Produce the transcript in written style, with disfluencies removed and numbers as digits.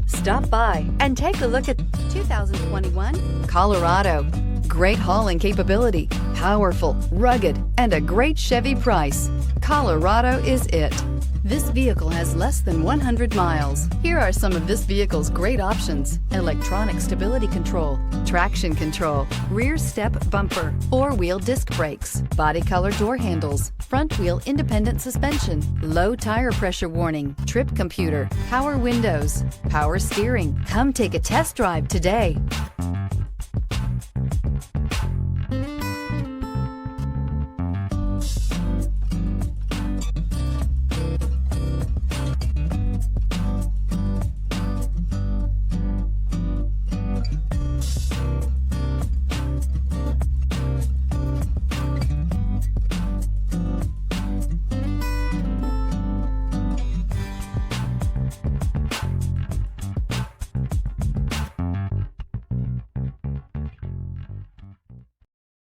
Stop by and take a look at 2021 Colorado. Great hauling capability, powerful, rugged, and a great Chevy price. Colorado is it. This vehicle has less than 100 miles. Here are some of this vehicle's great options: electronic stability control, traction control, rear step bumper, four-wheel disc brakes, body color door handles, front wheel independent suspension, low tire pressure warning, trip computer, power windows, power steering. Come take a test drive today.